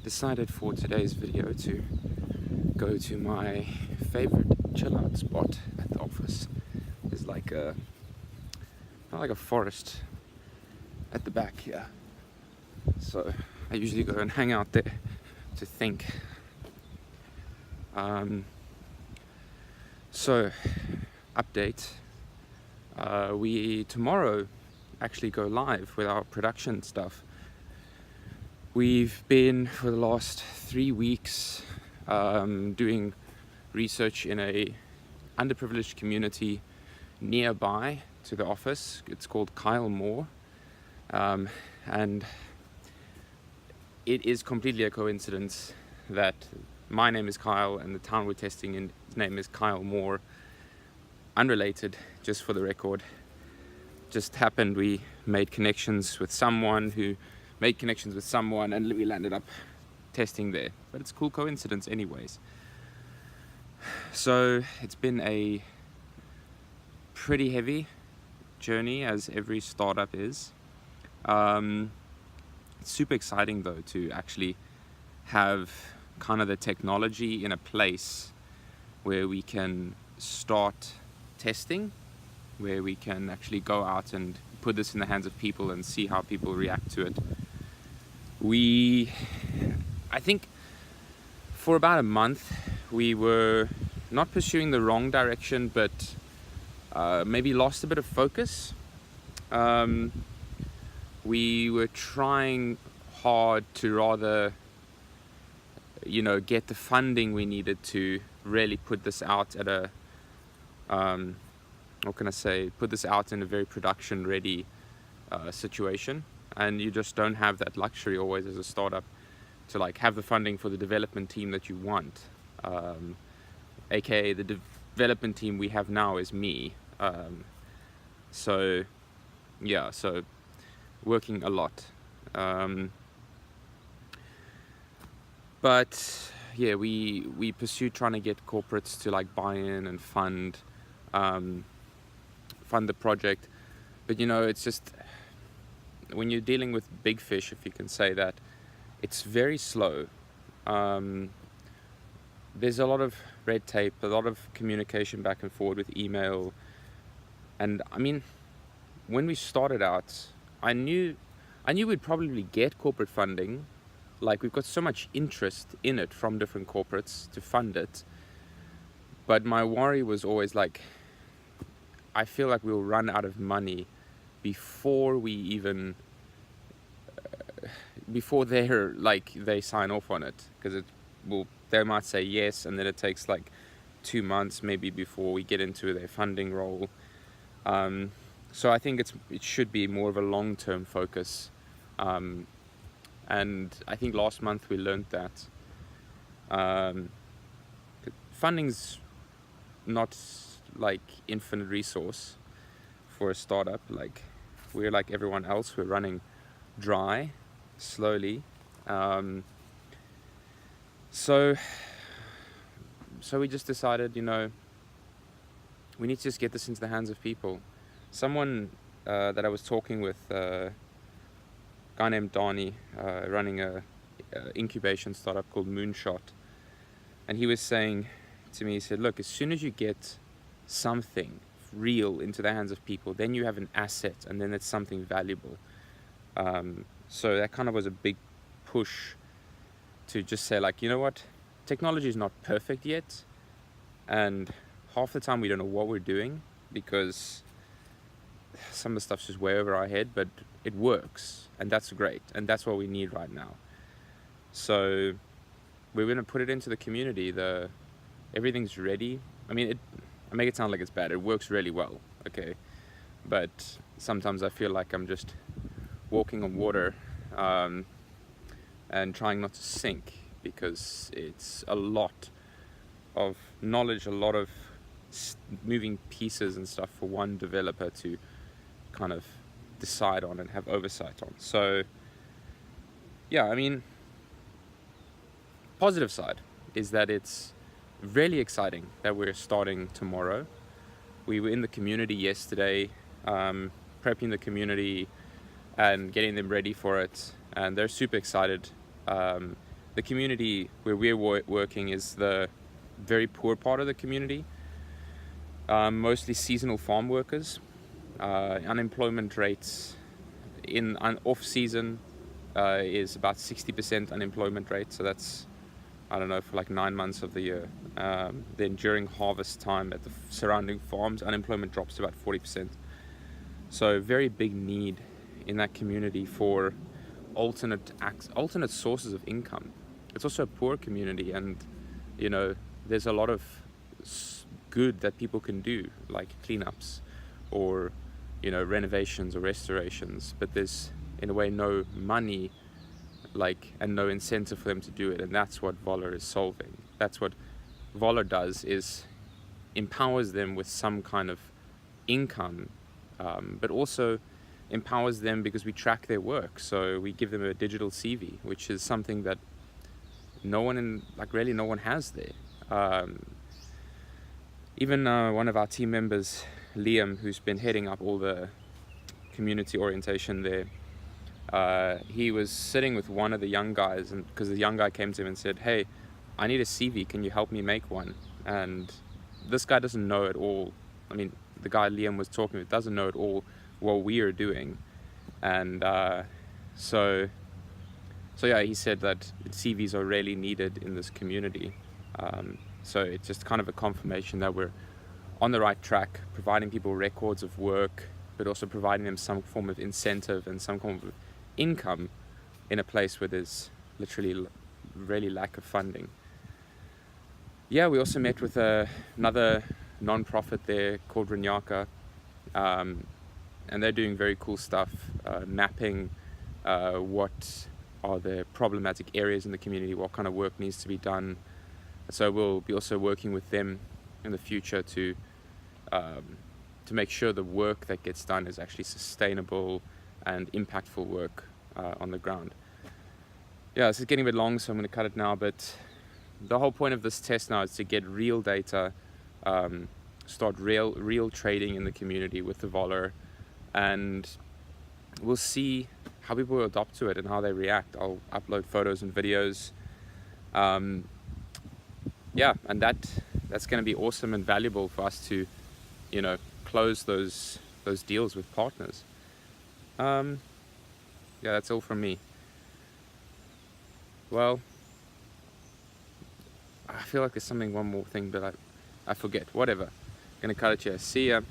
decided for today's video to go to my favorite chill out spot at the office. There's like a not like a forest at the back here, so I usually go and hang out there to think. So update, we tomorrow actually go live with our production stuff. We've been for the last 3 weeks doing research in a underprivileged community nearby to the office. It's called Kyle Moore, and it is completely a coincidence that my name is Kyle and the town we're testing in, his name is Kyle Moore. Unrelated, just for the record. Just happened we made connections with someone who made connections with someone and we landed up testing there. But it's a cool coincidence anyways. So it's been a pretty heavy journey, as every startup is. It's super exciting though to actually have kind of the technology in a place where we can start testing, where we can actually go out and put this in the hands of people and see how people react to it. I think for about a month we were not pursuing the wrong direction, but maybe lost a bit of focus. We were trying hard to rather, get the funding we needed to really put this out at a, put this out in a very production ready situation. And you just don't have that luxury always as a startup to like have the funding for the development team that you want. AKA the development team we have now is me. So working a lot. But yeah, we pursued trying to get corporates to like buy in and fund the project. But it's just, when you're dealing with big fish, if you can say that, it's very slow. There's a lot of red tape, a lot of communication back and forward with email. And I mean, when we started out, I knew we'd probably get corporate funding. Like, we've got so much interest in it from different corporates to fund it. But my worry was always like, I feel like we'll run out of money before we even before they sign off on it, because they might say yes, and then it takes like 2 months maybe before we get into their funding role. So I think it should be more of a long-term focus, and I think last month we learned that funding's not like infinite resource for a startup. Like, we're like everyone else, we're running dry slowly. So we just decided, we need to just get this into the hands of people. Someone that I was talking with, a guy named Donnie, running a incubation startup called Moonshot, and he was saying to me, he said, look, as soon as you get something real into the hands of people, then you have an asset, and then it's something valuable. So that kind of was a big push to just say, like, you know what, technology is not perfect yet, and half the time we don't know what we're doing because some of the stuff's just way over our head, but it works, and that's great, and that's what we need right now. So we're going to put it into the community. Everything's ready. I mean, I make it sound like it's bad. It works really well, okay? But sometimes I feel like I'm just walking on water and trying not to sink, because it's a lot of knowledge, a lot of moving pieces and stuff for one developer to kind of decide on and have oversight on. So yeah, I mean, positive side is that it's really exciting that we're starting tomorrow. We were in the community yesterday, prepping the community and getting them ready for it, and they're super excited. the community where we're working is the very poor part of the community, mostly seasonal farm workers. Unemployment rates in off season is about 60% unemployment rate, so that's, I don't know, for like 9 months of the year. Then during harvest time at the surrounding farms, unemployment drops to about 40%. So very big need in that community for alternate sources of income. It's also a poor community, and you know, there's a lot of good that people can do, like cleanups or, you know, renovations or restorations, but there's in a way no money, like, and no incentive for them to do it. And that's what Voller is solving. That's what Voller does, is empowers them with some kind of income, but also empowers them because we track their work. So we give them a digital CV, which is something that no one really no one has there. Even one of our team members, Liam, who's been heading up all the community orientation there, he was sitting with one of the young guys, and because the young guy came to him and said, "Hey, I need a CV, can you help me make one?" And this guy doesn't know at all. I mean, the guy Liam was talking with doesn't know at all what we are doing. And so yeah, he said that CVs are really needed in this community. So it's just kind of a confirmation that we're on the right track, providing people records of work, but also providing them some form of incentive and some form of income in a place where there's literally really lack of funding. Yeah, we also met with another non-profit there called Rinyaka, and they're doing very cool stuff, mapping what are the problematic areas in the community, what kind of work needs to be done. So we'll be also working with them in the future to make sure the work that gets done is actually sustainable and impactful work on the ground. Yeah, this is getting a bit long, so I'm going to cut it now, but the whole point of this test now is to get real data, start real trading in the community with the Voller, and we'll see how people will adopt to it and how they react. I'll upload photos and videos. Yeah, and that's going to be awesome and valuable for us to, you know, close those deals with partners. Yeah, that's all from me. Well, I feel like there's one more thing, but I forget. Whatever. Gonna cut it here. See ya.